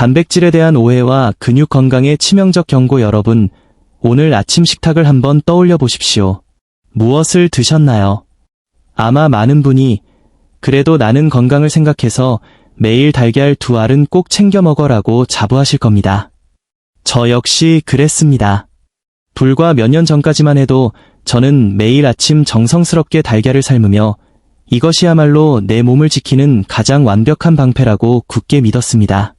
단백질에 대한 오해와 근육 건강의 치명적 경고. 여러분, 오늘 아침 식탁을 한번 떠올려 보십시오. 무엇을 드셨나요? 아마 많은 분이 그래도 나는 건강을 생각해서 매일 달걀 2알은 꼭 챙겨 먹어라고 자부하실 겁니다. 저 역시 그랬습니다. 불과 몇 년 전까지만 해도 저는 매일 아침 정성스럽게 달걀을 삶으며 이것이야말로 내 몸을 지키는 가장 완벽한 방패라고 굳게 믿었습니다.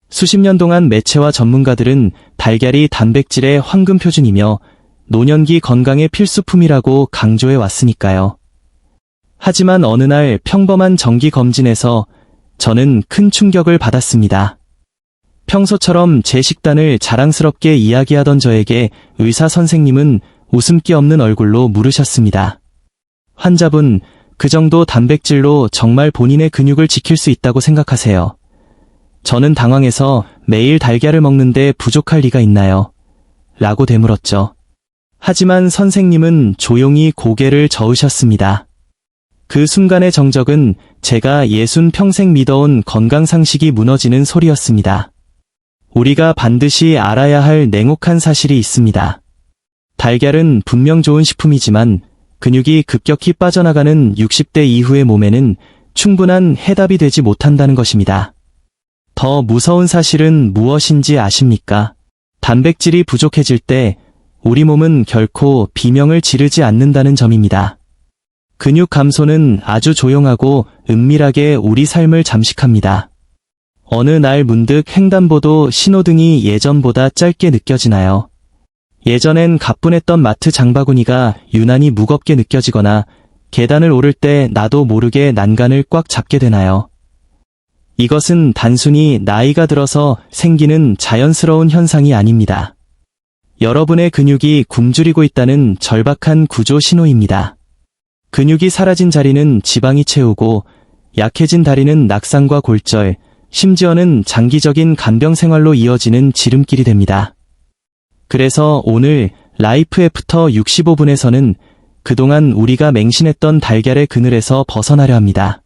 수십 년 동안 매체와 전문가들은 달걀이 단백질의 황금 표준이며 노년기 건강의 필수품이라고 강조해 왔으니까요. 하지만 어느 날 평범한 정기 검진에서 저는 큰 충격을 받았습니다. 평소처럼 제 식단을 자랑스럽게 이야기하던 저에게 의사 선생님은 웃음기 없는 얼굴로 물으셨습니다. 환자분, 그 정도 단백질로 정말 본인의 근육을 지킬 수 있다고 생각하세요? 저는 당황해서 매일 달걀을 먹는데 부족할 리가 있나요? 라고 되물었죠. 하지만 선생님은 조용히 고개를 저으셨습니다. 그 순간의 정적은 제가 60평생 믿어온 건강상식이 무너지는 소리였습니다. 우리가 반드시 알아야 할 냉혹한 사실이 있습니다. 달걀은 분명 좋은 식품이지만 근육이 급격히 빠져나가는 60대 이후의 몸에는 충분한 해답이 되지 못한다는 것입니다. 더 무서운 사실은 무엇인지 아십니까? 단백질이 부족해질 때 우리 몸은 결코 비명을 지르지 않는다는 점입니다. 근육 감소는 아주 조용하고 은밀하게 우리 삶을 잠식합니다. 어느 날 문득 횡단보도 신호등이 예전보다 짧게 느껴지나요? 예전엔 가뿐했던 마트 장바구니가 유난히 무겁게 느껴지거나 계단을 오를 때 나도 모르게 난간을 꽉 잡게 되나요? 이것은 단순히 나이가 들어서 생기는 자연스러운 현상이 아닙니다. 여러분의 근육이 굶주리고 있다는 절박한 구조 신호입니다. 근육이 사라진 자리는 지방이 채우고 약해진 다리는 낙상과 골절, 심지어는 장기적인 간병 생활로 이어지는 지름길이 됩니다. 그래서 오늘 라이프 애프터 65분에서는 그동안 우리가 맹신했던 달걀의 그늘에서 벗어나려 합니다.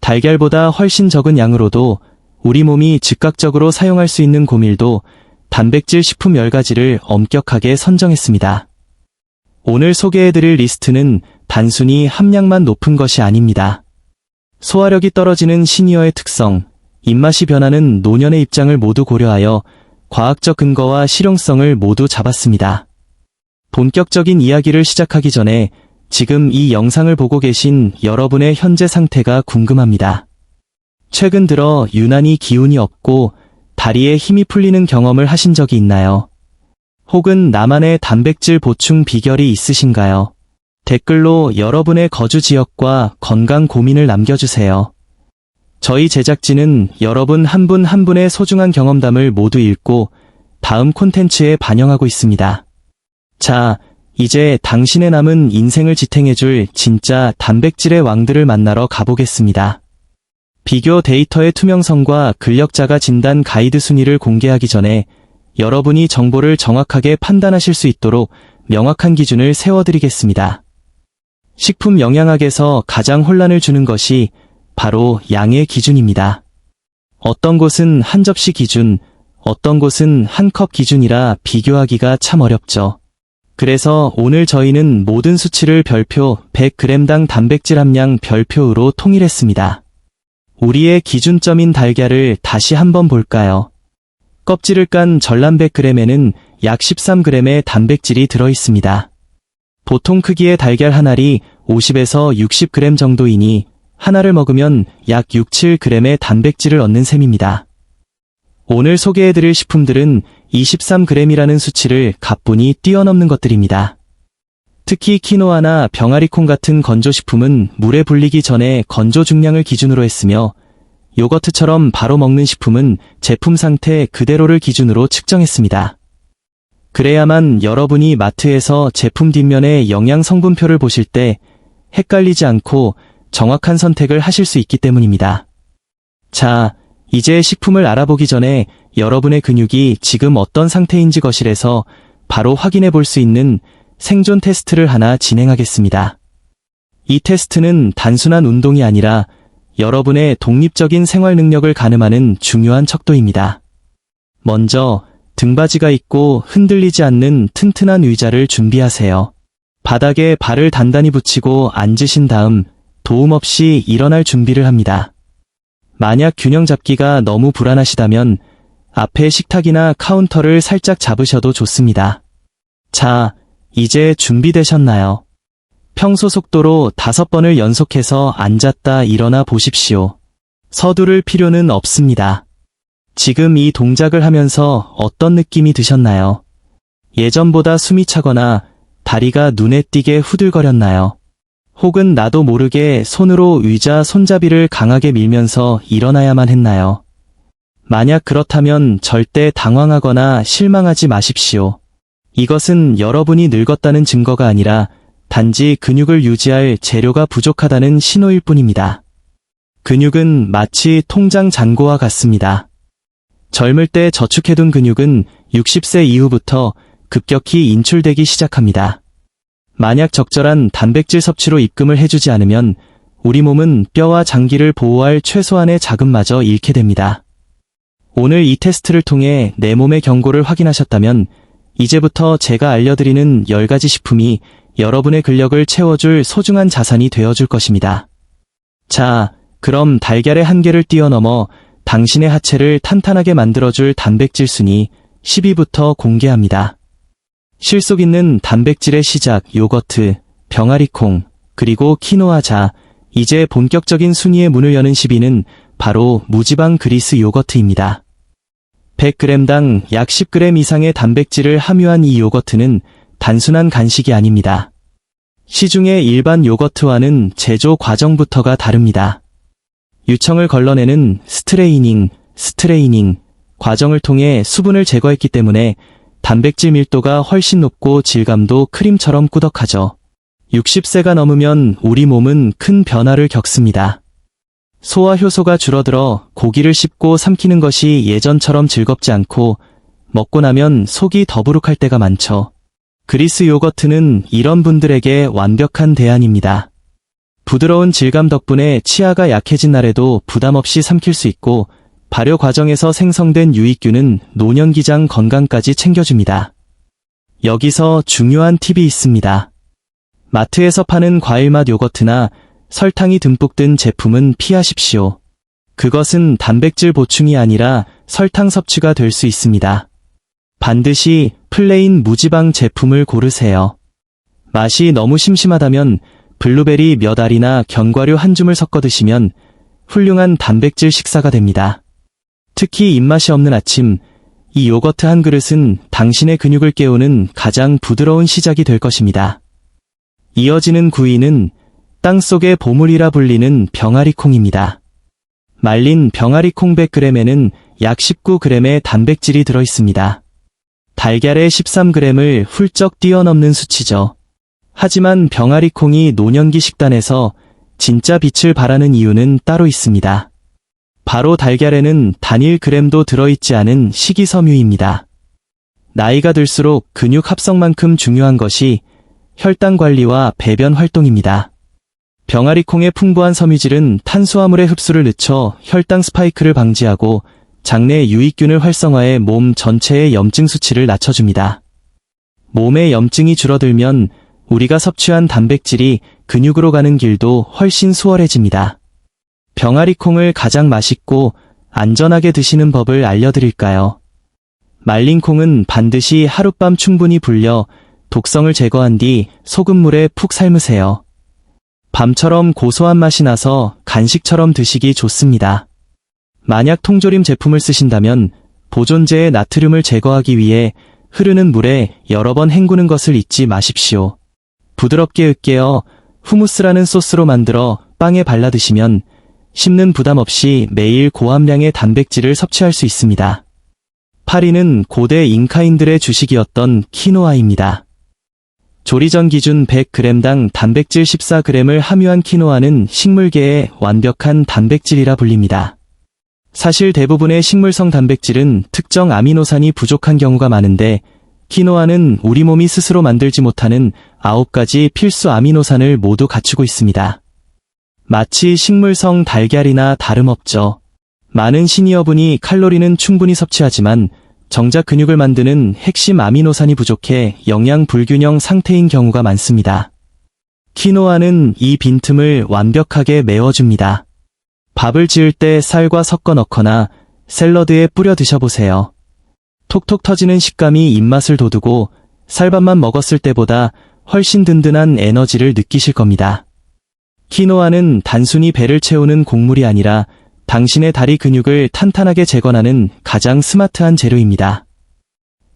달걀보다 훨씬 적은 양으로도 우리 몸이 즉각적으로 사용할 수 있는 고밀도 단백질 식품 10가지를 엄격하게 선정했습니다. 오늘 소개해드릴 리스트는 단순히 함량만 높은 것이 아닙니다. 소화력이 떨어지는 시니어의 특성, 입맛이 변하는 노년의 입장을 모두 고려하여 과학적 근거와 실용성을 모두 잡았습니다. 본격적인 이야기를 시작하기 전에 지금 이 영상을 보고 계신 여러분의 현재 상태가 궁금합니다. 최근 들어 유난히 기운이 없고 다리에 힘이 풀리는 경험을 하신 적이 있나요? 혹은 나만의 단백질 보충 비결이 있으신가요? 댓글로 여러분의 거주 지역과 건강 고민을 남겨주세요. 저희 제작진은 여러분 한 분 한 분의 소중한 경험담을 모두 읽고 다음 콘텐츠에 반영하고 있습니다. 자, 이제 당신의 남은 인생을 지탱해줄 진짜 단백질의 왕들을 만나러 가보겠습니다. 비교 데이터의 투명성과 근력자가 진단 가이드 순위를 공개하기 전에 여러분이 정보를 정확하게 판단하실 수 있도록 명확한 기준을 세워드리겠습니다. 식품 영양학에서 가장 혼란을 주는 것이 바로 양의 기준입니다. 어떤 곳은 한 접시 기준, 어떤 곳은 한 컵 기준이라 비교하기가 참 어렵죠. 그래서 오늘 저희는 모든 수치를 별표 100g당 단백질 함량 별표로 통일했습니다. 우리의 기준점인 달걀을 다시 한번 볼까요? 껍질을 깐 전란 100g에는 약 13g의 단백질이 들어있습니다. 보통 크기의 달걀 한 알이 50에서 60g 정도이니 하나를 먹으면 약 6, 7g의 단백질을 얻는 셈입니다. 오늘 소개해드릴 식품들은 23g이라는 수치를 가뿐히 뛰어넘는 것들입니다. 특히 키노아나 병아리콩 같은 건조식품은 물에 불리기 전에 건조 중량을 기준으로 했으며 요거트처럼 바로 먹는 식품은 제품 상태 그대로를 기준으로 측정했습니다. 그래야만 여러분이 마트에서 제품 뒷면의 영양 성분표를 보실 때 헷갈리지 않고 정확한 선택을 하실 수 있기 때문입니다. 자, 이제 식품을 알아보기 전에 여러분의 근육이 지금 어떤 상태인지 거실에서 바로 확인해 볼 수 있는 생존 테스트를 하나 진행하겠습니다. 이 테스트는 단순한 운동이 아니라 여러분의 독립적인 생활 능력을 가늠하는 중요한 척도입니다. 먼저 등받이가 있고 흔들리지 않는 튼튼한 의자를 준비하세요. 바닥에 발을 단단히 붙이고 앉으신 다음 도움 없이 일어날 준비를 합니다. 만약 균형 잡기가 너무 불안하시다면 앞에 식탁이나 카운터를 살짝 잡으셔도 좋습니다. 자, 이제 준비되셨나요? 평소 속도로 5번을 연속해서 앉았다 일어나 보십시오. 서두를 필요는 없습니다. 지금 이 동작을 하면서 어떤 느낌이 드셨나요? 예전보다 숨이 차거나 다리가 눈에 띄게 후들거렸나요? 혹은 나도 모르게 손으로 의자 손잡이를 강하게 밀면서 일어나야만 했나요? 만약 그렇다면 절대 당황하거나 실망하지 마십시오. 이것은 여러분이 늙었다는 증거가 아니라 단지 근육을 유지할 재료가 부족하다는 신호일 뿐입니다. 근육은 마치 통장 잔고와 같습니다. 젊을 때 저축해둔 근육은 60세 이후부터 급격히 인출되기 시작합니다. 만약 적절한 단백질 섭취로 입금을 해주지 않으면 우리 몸은 뼈와 장기를 보호할 최소한의 자금마저 잃게 됩니다. 오늘 이 테스트를 통해 내 몸의 경고를 확인하셨다면 이제부터 제가 알려드리는 10가지 식품이 여러분의 근력을 채워줄 소중한 자산이 되어줄 것입니다. 자, 그럼 달걀의 한계를 뛰어넘어 당신의 하체를 탄탄하게 만들어줄 단백질 순위 10위부터 공개합니다. 실속 있는 단백질의 시작 요거트, 병아리콩, 그리고 키노아. 자, 이제 본격적인 순위의 문을 여는 10위는 바로 무지방 그리스 요거트입니다. 100g당 약 10g 이상의 단백질을 함유한 이 요거트는 단순한 간식이 아닙니다. 시중의 일반 요거트와는 제조 과정부터가 다릅니다. 유청을 걸러내는 스트레이닝 과정을 통해 수분을 제거했기 때문에 단백질 밀도가 훨씬 높고 질감도 크림처럼 꾸덕하죠. 60세가 넘으면 우리 몸은 큰 변화를 겪습니다. 소화 효소가 줄어들어 고기를 씹고 삼키는 것이 예전처럼 즐겁지 않고 먹고 나면 속이 더부룩할 때가 많죠. 그리스 요거트는 이런 분들에게 완벽한 대안입니다. 부드러운 질감 덕분에 치아가 약해진 날에도 부담 없이 삼킬 수 있고 발효 과정에서 생성된 유익균은 노년기장 건강까지 챙겨줍니다. 여기서 중요한 팁이 있습니다. 마트에서 파는 과일맛 요거트나 설탕이 듬뿍 든 제품은 피하십시오. 그것은 단백질 보충이 아니라 설탕 섭취가 될 수 있습니다. 반드시 플레인 무지방 제품을 고르세요. 맛이 너무 심심하다면 블루베리 몇 알이나 견과류 한 줌을 섞어 드시면 훌륭한 단백질 식사가 됩니다. 특히 입맛이 없는 아침, 이 요거트 한 그릇은 당신의 근육을 깨우는 가장 부드러운 시작이 될 것입니다. 이어지는 9위는 땅속의 보물이라 불리는 병아리콩입니다. 말린 병아리콩 100g에는 약 19g의 단백질이 들어있습니다. 달걀의 13g을 훌쩍 뛰어넘는 수치죠. 하지만 병아리콩이 노년기 식단에서 진짜 빛을 발하는 이유는 따로 있습니다. 바로 달걀에는 단 1g도 들어있지 않은 식이섬유입니다. 나이가 들수록 근육 합성만큼 중요한 것이 혈당 관리와 배변 활동입니다. 병아리콩의 풍부한 섬유질은 탄수화물의 흡수를 늦춰 혈당 스파이크를 방지하고 장내 유익균을 활성화해 몸 전체의 염증 수치를 낮춰줍니다. 몸의 염증이 줄어들면 우리가 섭취한 단백질이 근육으로 가는 길도 훨씬 수월해집니다. 병아리콩을 가장 맛있고 안전하게 드시는 법을 알려드릴까요? 말린 콩은 반드시 하룻밤 충분히 불려 독성을 제거한 뒤 소금물에 푹 삶으세요. 밤처럼 고소한 맛이 나서 간식처럼 드시기 좋습니다. 만약 통조림 제품을 쓰신다면 보존제의 나트륨을 제거하기 위해 흐르는 물에 여러 번 헹구는 것을 잊지 마십시오. 부드럽게 으깨어 후무스라는 소스로 만들어 빵에 발라 드시면 씹는 부담 없이 매일 고함량의 단백질을 섭취할 수 있습니다. 8위는 고대 잉카인들의 주식이었던 키노아입니다. 조리 전 기준 100g당 단백질 14g을 함유한 키노아는 식물계의 완벽한 단백질이라 불립니다. 사실 대부분의 식물성 단백질은 특정 아미노산이 부족한 경우가 많은데 키노아는 우리 몸이 스스로 만들지 못하는 9가지 필수 아미노산을 모두 갖추고 있습니다. 마치 식물성 달걀이나 다름없죠. 많은 시니어분이 칼로리는 충분히 섭취하지만 정작 근육을 만드는 핵심 아미노산이 부족해 영양 불균형 상태인 경우가 많습니다. 키노아는 이 빈틈을 완벽하게 메워줍니다. 밥을 지을 때 쌀과 섞어 넣거나 샐러드에 뿌려 드셔보세요. 톡톡 터지는 식감이 입맛을 돋우고 쌀밥만 먹었을 때보다 훨씬 든든한 에너지를 느끼실 겁니다. 키노아는 단순히 배를 채우는 곡물이 아니라 당신의 다리 근육을 탄탄하게 재건하는 가장 스마트한 재료입니다.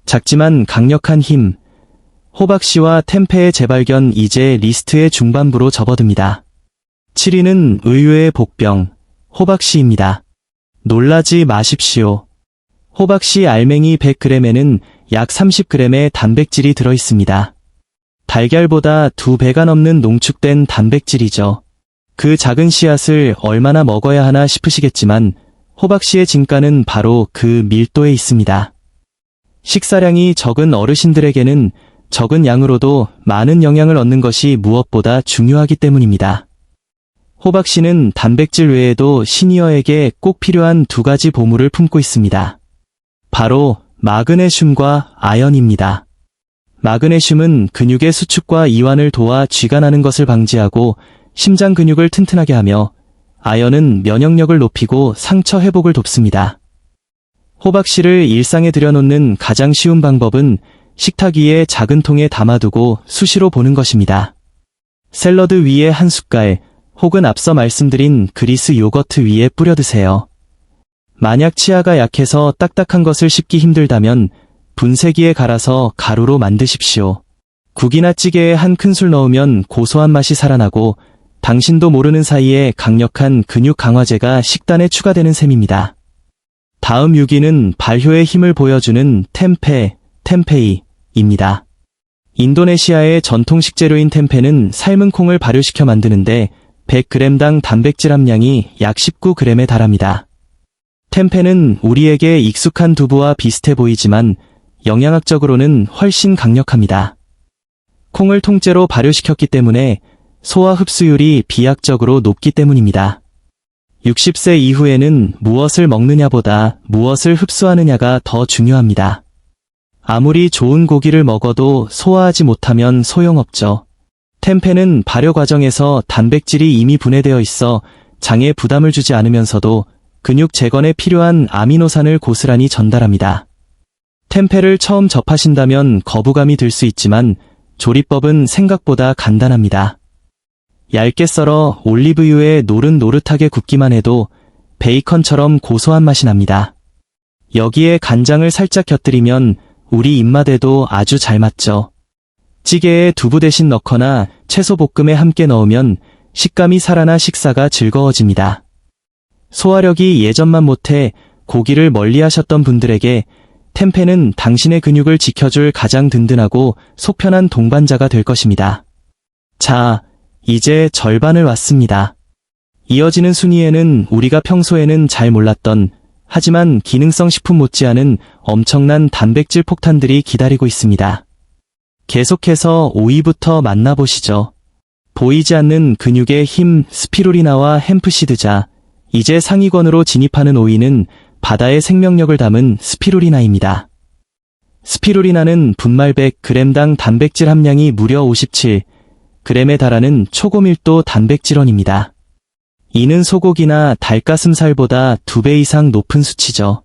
작지만 강력한 힘, 호박씨와 템페의 재발견 이제 리스트의 중반부로 접어듭니다. 7위는 의외의 복병, 호박씨입니다. 놀라지 마십시오. 호박씨 알맹이 100g에는 약 30g의 단백질이 들어있습니다. 달걀보다 2배가 넘는 농축된 단백질이죠. 그 작은 씨앗을 얼마나 먹어야 하나 싶으시겠지만 호박씨의 진가는 바로 그 밀도에 있습니다. 식사량이 적은 어르신들에게는 적은 양으로도 많은 영양을 얻는 것이 무엇보다 중요하기 때문입니다. 호박씨는 단백질 외에도 시니어에게 꼭 필요한 2가지 보물을 품고 있습니다. 바로 마그네슘과 아연입니다. 마그네슘은 근육의 수축과 이완을 도와 쥐가 나는 것을 방지하고 심장 근육을 튼튼하게 하며 아연은 면역력을 높이고 상처 회복을 돕습니다. 호박씨를 일상에 들여놓는 가장 쉬운 방법은 식탁 위에 작은 통에 담아두고 수시로 보는 것입니다. 샐러드 위에 한 숟갈, 혹은 앞서 말씀드린 그리스 요거트 위에 뿌려 드세요. 만약 치아가 약해서 딱딱한 것을 씹기 힘들다면 분쇄기에 갈아서 가루로 만드십시오. 국이나 찌개에 한 큰술 넣으면 고소한 맛이 살아나고 당신도 모르는 사이에 강력한 근육 강화제가 식단에 추가되는 셈입니다. 다음 6위는 발효의 힘을 보여주는 템페이입니다. 인도네시아의 전통 식재료인 템페는 삶은 콩을 발효시켜 만드는데 100g당 단백질 함량이 약 19g에 달합니다. 템페는 우리에게 익숙한 두부와 비슷해 보이지만 영양학적으로는 훨씬 강력합니다. 콩을 통째로 발효시켰기 때문에 소화 흡수율이 비약적으로 높기 때문입니다. 60세 이후에는 무엇을 먹느냐보다 무엇을 흡수하느냐가 더 중요합니다. 아무리 좋은 고기를 먹어도 소화하지 못하면 소용없죠. 템페는 발효 과정에서 단백질이 이미 분해되어 있어 장에 부담을 주지 않으면서도 근육 재건에 필요한 아미노산을 고스란히 전달합니다. 템페를 처음 접하신다면 거부감이 들 수 있지만 조리법은 생각보다 간단합니다. 얇게 썰어 올리브유에 노릇노릇하게 굽기만 해도 베이컨처럼 고소한 맛이 납니다. 여기에 간장을 살짝 곁들이면 우리 입맛에도 아주 잘 맞죠. 찌개에 두부 대신 넣거나 채소 볶음에 함께 넣으면 식감이 살아나 식사가 즐거워집니다. 소화력이 예전만 못해 고기를 멀리하셨던 분들에게 템페는 당신의 근육을 지켜줄 가장 든든하고 속편한 동반자가 될 것입니다. 자, 이제 절반을 왔습니다. 이어지는 순위에는 우리가 평소에는 잘 몰랐던 하지만 기능성 식품 못지않은 엄청난 단백질 폭탄들이 기다리고 있습니다. 계속해서 5위부터 만나보시죠. 보이지 않는 근육의 힘 스피루리나와 햄프시드자. 이제 상위권으로 진입하는 5위는 바다의 생명력을 담은 스피루리나입니다. 스피루리나는 분말 100g당 단백질 함량이 무려 57g에 달하는 초고밀도 단백질원입니다. 이는 소고기나 닭가슴살보다 2배 이상 높은 수치죠.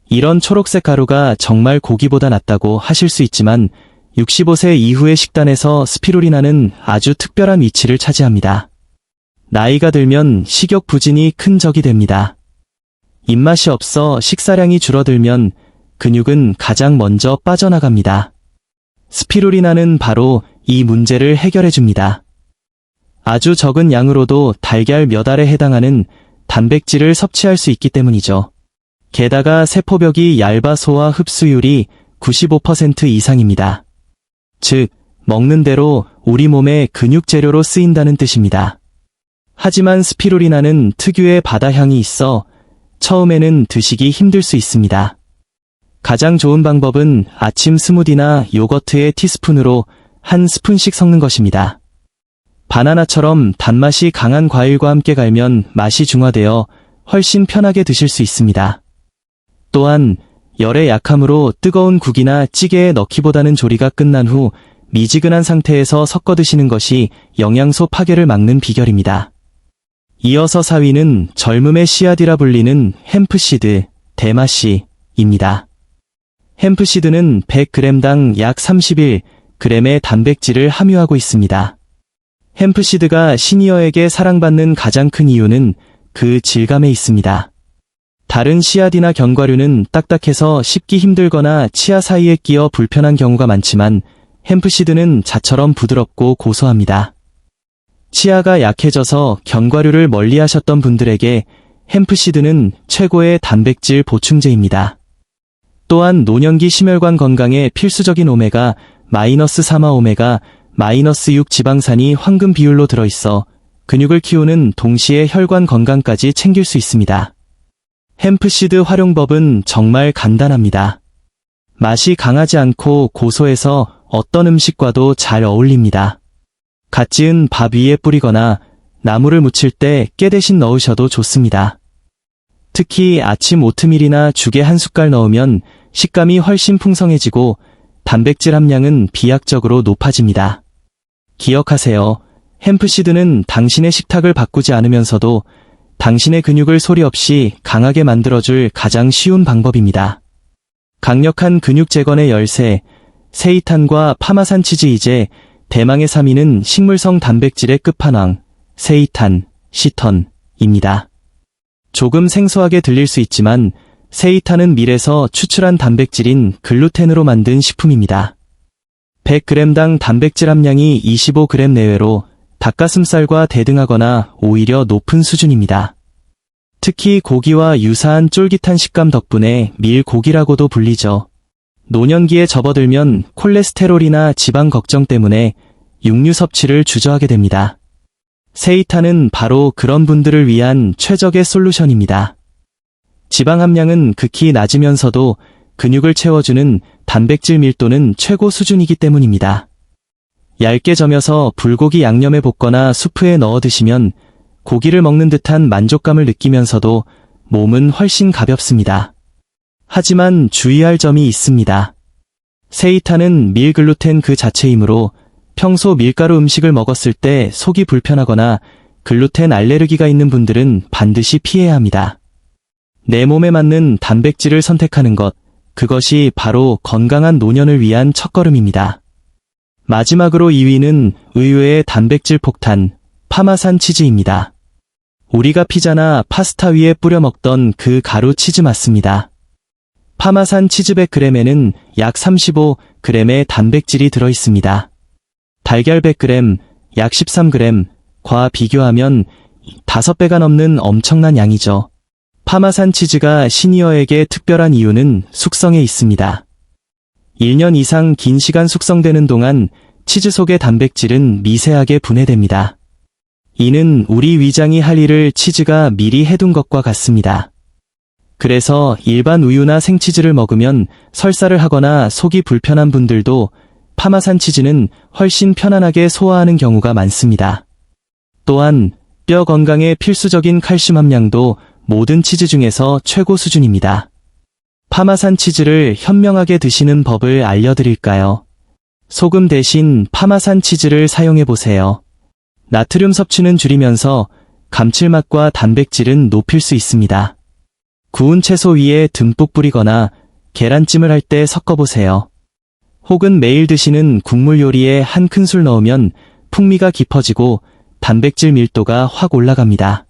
이런 초록색 가루가 정말 고기보다 낫다고 하실 수 있지만 65세 이후의 식단에서 스피루리나는 아주 특별한 위치를 차지합니다. 나이가 들면 식욕 부진이 큰 적이 됩니다. 입맛이 없어 식사량이 줄어들면 근육은 가장 먼저 빠져나갑니다. 스피루리나는 바로 이 문제를 해결해 줍니다. 아주 적은 양으로도 달걀 몇 알에 해당하는 단백질을 섭취할 수 있기 때문이죠. 게다가 세포벽이 얇아 소화 흡수율이 95% 이상입니다. 즉, 먹는 대로 우리 몸의 근육 재료로 쓰인다는 뜻입니다. 하지만 스피루리나는 특유의 바다향이 있어 처음에는 드시기 힘들 수 있습니다. 가장 좋은 방법은 아침 스무디나 요거트에 티스푼으로 한 스푼씩 섞는 것입니다. 바나나처럼 단맛이 강한 과일과 함께 갈면 맛이 중화되어 훨씬 편하게 드실 수 있습니다. 또한 열에 약하므로 뜨거운 국이나 찌개에 넣기보다는 조리가 끝난 후 미지근한 상태에서 섞어 드시는 것이 영양소 파괴를 막는 비결입니다. 이어서 4위는 젊음의 씨앗이라 불리는 햄프시드, 대마씨입니다. 햄프시드는 100g당 약 31g의 단백질을 함유하고 있습니다. 햄프시드가 시니어에게 사랑받는 가장 큰 이유는 그 질감에 있습니다. 다른 씨앗이나 견과류는 딱딱해서 씹기 힘들거나 치아 사이에 끼어 불편한 경우가 많지만 햄프시드는 자처럼 부드럽고 고소합니다. 치아가 약해져서 견과류를 멀리하셨던 분들에게 햄프시드는 최고의 단백질 보충제입니다. 또한 노년기 심혈관 건강에 필수적인 오메가-3와 오메가-6 지방산이 황금 비율로 들어있어 근육을 키우는 동시에 혈관 건강까지 챙길 수 있습니다. 햄프시드 활용법은 정말 간단합니다. 맛이 강하지 않고 고소해서 어떤 음식과도 잘 어울립니다. 갓 지은 밥 위에 뿌리거나 나물을 무칠 때 깨 대신 넣으셔도 좋습니다. 특히 아침 오트밀이나 죽에 한 숟갈 넣으면 식감이 훨씬 풍성해지고 단백질 함량은 비약적으로 높아집니다. 기억하세요. 햄프시드는 당신의 식탁을 바꾸지 않으면서도 당신의 근육을 소리 없이 강하게 만들어줄 가장 쉬운 방법입니다. 강력한 근육 재건의 열쇠, 세이탄과 파마산 치즈. 이제 대망의 3위는 식물성 단백질의 끝판왕, 세이탄, 시턴입니다. 조금 생소하게 들릴 수 있지만 세이탄은 밀에서 추출한 단백질인 글루텐으로 만든 식품입니다. 100g당 단백질 함량이 25g 내외로 닭가슴살과 대등하거나 오히려 높은 수준입니다. 특히 고기와 유사한 쫄깃한 식감 덕분에 밀고기라고도 불리죠. 노년기에 접어들면 콜레스테롤이나 지방 걱정 때문에 육류 섭취를 주저하게 됩니다. 세이탄은 바로 그런 분들을 위한 최적의 솔루션입니다. 지방 함량은 극히 낮으면서도 근육을 채워주는 단백질 밀도는 최고 수준이기 때문입니다. 얇게 저며서 불고기 양념에 볶거나 수프에 넣어 드시면 고기를 먹는 듯한 만족감을 느끼면서도 몸은 훨씬 가볍습니다. 하지만 주의할 점이 있습니다. 세이탄은 밀글루텐 그 자체이므로 평소 밀가루 음식을 먹었을 때 속이 불편하거나 글루텐 알레르기가 있는 분들은 반드시 피해야 합니다. 내 몸에 맞는 단백질을 선택하는 것, 그것이 바로 건강한 노년을 위한 첫걸음입니다. 마지막으로 2위는 의외의 단백질 폭탄, 파마산 치즈입니다. 우리가 피자나 파스타 위에 뿌려 먹던 그 가루 치즈 맞습니다. 파마산 치즈 100g에는 약 35g의 단백질이 들어있습니다. 달걀 100g, 약 13g과 비교하면 5배가 넘는 엄청난 양이죠. 파마산 치즈가 시니어에게 특별한 이유는 숙성에 있습니다. 1년 이상 긴 시간 숙성되는 동안 치즈 속의 단백질은 미세하게 분해됩니다. 이는 우리 위장이 할 일을 치즈가 미리 해둔 것과 같습니다. 그래서 일반 우유나 생치즈를 먹으면 설사를 하거나 속이 불편한 분들도 파마산 치즈는 훨씬 편안하게 소화하는 경우가 많습니다. 또한 뼈 건강에 필수적인 칼슘 함량도 모든 치즈 중에서 최고 수준입니다. 파마산 치즈를 현명하게 드시는 법을 알려드릴까요? 소금 대신 파마산 치즈를 사용해보세요. 나트륨 섭취는 줄이면서 감칠맛과 단백질은 높일 수 있습니다. 구운 채소 위에 듬뿍 뿌리거나 계란찜을 할 때 섞어보세요. 혹은 매일 드시는 국물 요리에 한 큰술 넣으면 풍미가 깊어지고 단백질 밀도가 확 올라갑니다.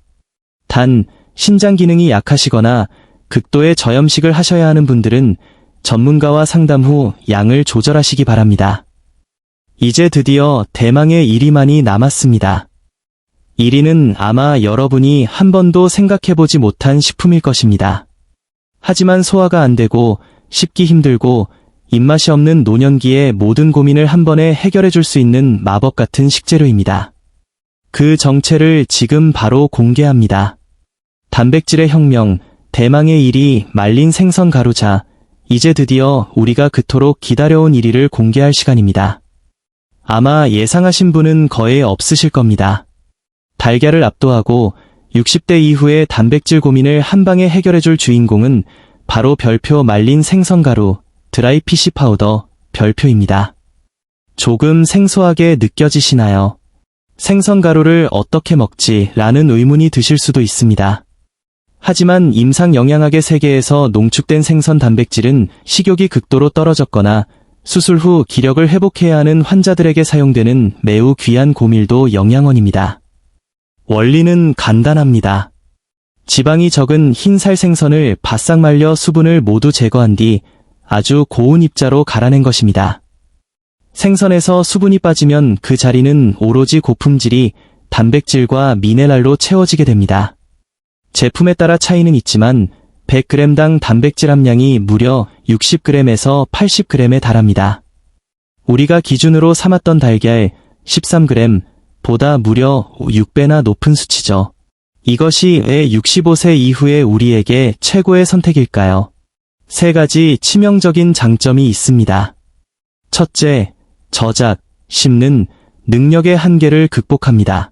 단, 신장 기능이 약하시거나 극도의 저염식을 하셔야 하는 분들은 전문가와 상담 후 양을 조절하시기 바랍니다. 이제 드디어 대망의 1위만이 남았습니다. 1위는 아마 여러분이 한 번도 생각해보지 못한 식품일 것입니다. 하지만 소화가 안 되고 씹기 힘들고 입맛이 없는 노년기의 모든 고민을 한 번에 해결해 줄 수 있는 마법 같은 식재료입니다. 그 정체를 지금 바로 공개합니다. 단백질의 혁명, 대망의 1위 말린 생선 가루자. 이제 드디어 우리가 그토록 기다려온 1위를 공개할 시간입니다. 아마 예상하신 분은 거의 없으실 겁니다. 달걀을 압도하고 60대 이후의 단백질 고민을 한방에 해결해줄 주인공은 바로 별표 말린 생선가루, 드라이 피시 파우더, 별표입니다. 조금 생소하게 느껴지시나요? 생선가루를 어떻게 먹지? 라는 의문이 드실 수도 있습니다. 하지만 임상영양학의 세계에서 농축된 생선 단백질은 식욕이 극도로 떨어졌거나 수술 후 기력을 회복해야 하는 환자들에게 사용되는 매우 귀한 고밀도 영양원입니다. 원리는 간단합니다. 지방이 적은 흰살 생선을 바싹 말려 수분을 모두 제거한 뒤 아주 고운 입자로 갈아낸 것입니다. 생선에서 수분이 빠지면 그 자리는 오로지 고품질이 단백질과 미네랄로 채워지게 됩니다. 제품에 따라 차이는 있지만 100g당 단백질 함량이 무려 60g에서 80g에 달합니다. 우리가 기준으로 삼았던 달걀 13g 보다 무려 6배나 높은 수치죠. 이것이 왜 65세 이후의 우리에게 최고의 선택일까요? 세 가지 치명적인 장점이 있습니다. 첫째, 저작, 씹는 능력의 한계를 극복합니다.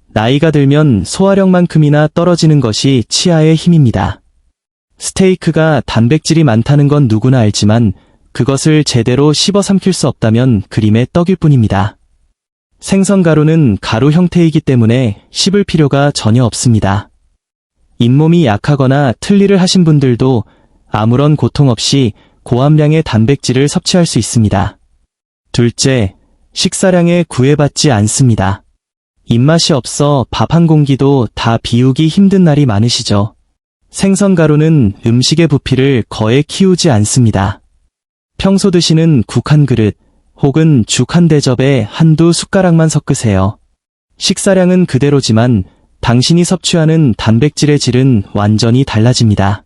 나이가 들면 소화력만큼이나 떨어지는 것이 치아의 힘입니다. 스테이크가 단백질이 많다는 건 누구나 알지만 그것을 제대로 씹어 삼킬 수 없다면 그림의 떡일 뿐입니다. 생선가루는 가루 형태이기 때문에 씹을 필요가 전혀 없습니다. 잇몸이 약하거나 틀니를 하신 분들도 아무런 고통 없이 고함량의 단백질을 섭취할 수 있습니다. 둘째, 식사량에 구애받지 않습니다. 입맛이 없어 밥 한 공기도 다 비우기 힘든 날이 많으시죠? 생선가루는 음식의 부피를 거의 키우지 않습니다. 평소 드시는 국 한 그릇 혹은 죽 한 대접에 한두 숟가락만 섞으세요. 식사량은 그대로지만 당신이 섭취하는 단백질의 질은 완전히 달라집니다.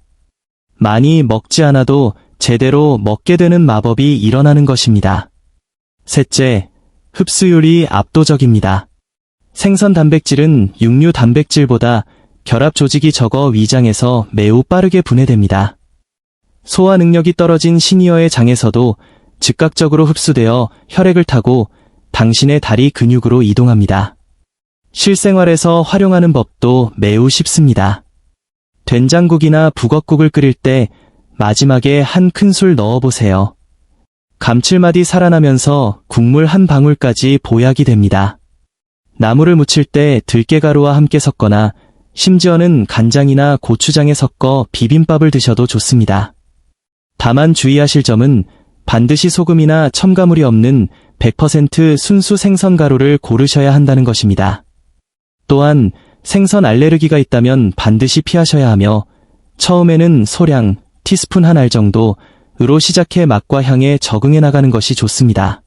많이 먹지 않아도 제대로 먹게 되는 마법이 일어나는 것입니다. 셋째, 흡수율이 압도적입니다. 생선 단백질은 육류 단백질보다 결합 조직이 적어 위장에서 매우 빠르게 분해됩니다. 소화 능력이 떨어진 시니어의 장에서도 즉각적으로 흡수되어 혈액을 타고 당신의 다리 근육으로 이동합니다. 실생활에서 활용하는 법도 매우 쉽습니다. 된장국이나 북엇국을 끓일 때 마지막에 한 큰술 넣어보세요. 감칠맛이 살아나면서 국물 한 방울까지 보약이 됩니다. 나물을 무칠 때 들깨가루와 함께 섞거나 심지어는 간장이나 고추장에 섞어 비빔밥을 드셔도 좋습니다. 다만 주의하실 점은 반드시 소금이나 첨가물이 없는 100% 순수 생선가루를 고르셔야 한다는 것입니다. 또한 생선 알레르기가 있다면 반드시 피하셔야 하며 처음에는 소량 티스푼 한 알 정도로 시작해 맛과 향에 적응해 나가는 것이 좋습니다.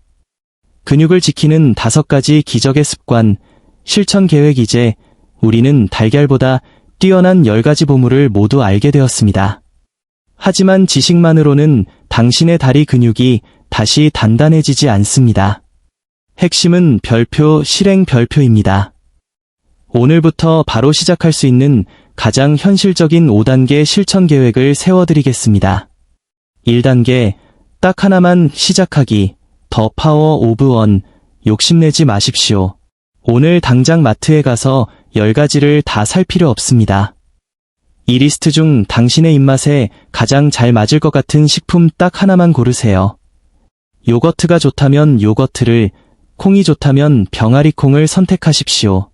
근육을 지키는 5가지 기적의 습관, 실천 계획. 이제 우리는 달걀보다 뛰어난 10가지 보물을 모두 알게 되었습니다. 하지만 지식만으로는 당신의 다리 근육이 다시 단단해지지 않습니다. 핵심은 별표 실행 별표입니다. 오늘부터 바로 시작할 수 있는 가장 현실적인 5단계 실천 계획을 세워드리겠습니다. 1단계, 딱 하나만 시작하기, 더 파워 오브 원, 욕심내지 마십시오. 오늘 당장 마트에 가서 10가지를 다 살 필요 없습니다. 이 리스트 중 당신의 입맛에 가장 잘 맞을 것 같은 식품 딱 하나만 고르세요. 요거트가 좋다면 요거트를, 콩이 좋다면 병아리 콩을 선택하십시오.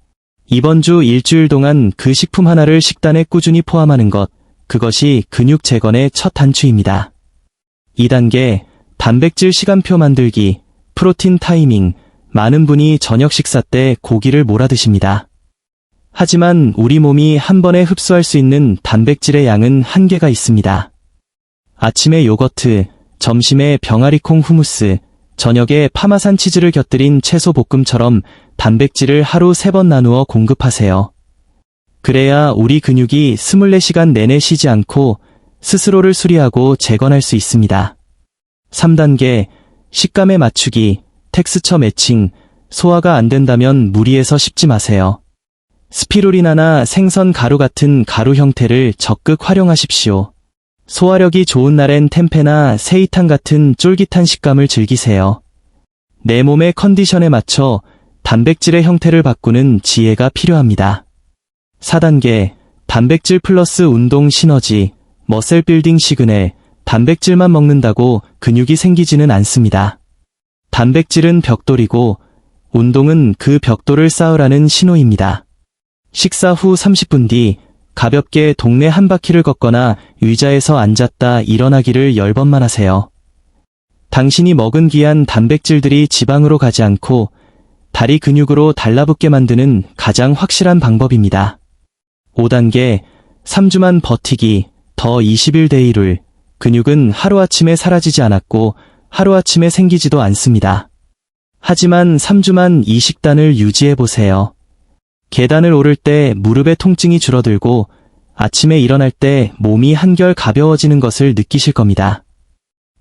이번 주 일주일 동안 그 식품 하나를 식단에 꾸준히 포함하는 것, 그것이 근육 재건의 첫 단추입니다. 2단계, 단백질 시간표 만들기, 프로틴 타이밍. 많은 분이 저녁 식사 때 고기를 몰아드십니다. 하지만 우리 몸이 한 번에 흡수할 수 있는 단백질의 양은 한계가 있습니다. 아침에 요거트, 점심에 병아리콩 후무스, 저녁에 파마산 치즈를 곁들인 채소 볶음처럼 단백질을 하루 3번 나누어 공급하세요. 그래야 우리 근육이 24시간 내내 쉬지 않고 스스로를 수리하고 재건할 수 있습니다. 3단계, 식감에 맞추기, 텍스처 매칭. 소화가 안 된다면 무리해서 씹지 마세요. 스피루리나나 생선 가루 같은 가루 형태를 적극 활용하십시오. 소화력이 좋은 날엔 템페나 세이탕 같은 쫄깃한 식감을 즐기세요. 내 몸의 컨디션에 맞춰 단백질의 형태를 바꾸는 지혜가 필요합니다. 4단계, 단백질 플러스 운동 시너지, 머셀 빌딩 시그널. 단백질만 먹는다고 근육이 생기지는 않습니다. 단백질은 벽돌이고 운동은 그 벽돌을 쌓으라는 신호입니다. 식사 후 30분 뒤 가볍게 동네 한 바퀴를 걷거나 의자에서 앉았다 일어나기를 10번만 하세요. 당신이 먹은 귀한 단백질들이 지방으로 가지 않고 다리 근육으로 달라붙게 만드는 가장 확실한 방법입니다. 5단계, 3주만 버티기, 더 21데이 룰. 근육은 하루아침에 사라지지 않았고 하루아침에 생기지도 않습니다. 하지만 3주만 이 식단을 유지해보세요. 계단을 오를 때 무릎의 통증이 줄어들고 아침에 일어날 때 몸이 한결 가벼워지는 것을 느끼실 겁니다.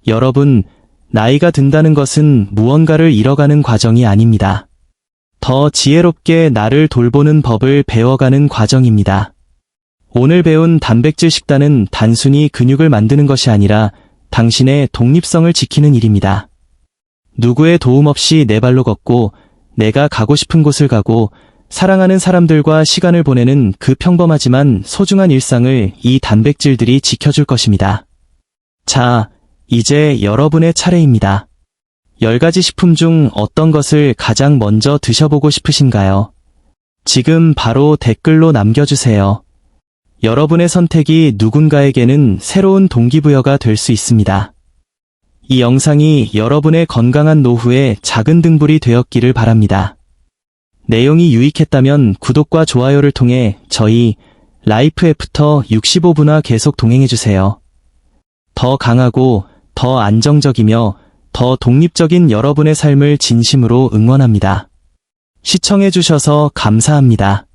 여러분, 나이가 든다는 것은 무언가를 잃어가는 과정이 아닙니다. 더 지혜롭게 나를 돌보는 법을 배워가는 과정입니다. 오늘 배운 단백질 식단은 단순히 근육을 만드는 것이 아니라 당신의 독립성을 지키는 일입니다. 누구의 도움 없이 내 발로 걷고 내가 가고 싶은 곳을 가고 사랑하는 사람들과 시간을 보내는 그 평범하지만 소중한 일상을 이 단백질들이 지켜줄 것입니다. 자, 이제 여러분의 차례입니다. 10가지 식품 중 어떤 것을 가장 먼저 드셔보고 싶으신가요? 지금 바로 댓글로 남겨주세요. 여러분의 선택이 누군가에게는 새로운 동기부여가 될 수 있습니다. 이 영상이 여러분의 건강한 노후에 작은 등불이 되었기를 바랍니다. 내용이 유익했다면 구독과 좋아요를 통해 저희 라이프 애프터 65분화 계속 동행해주세요. 더 강하고 더 안정적이며 더 독립적인 여러분의 삶을 진심으로 응원합니다. 시청해주셔서 감사합니다.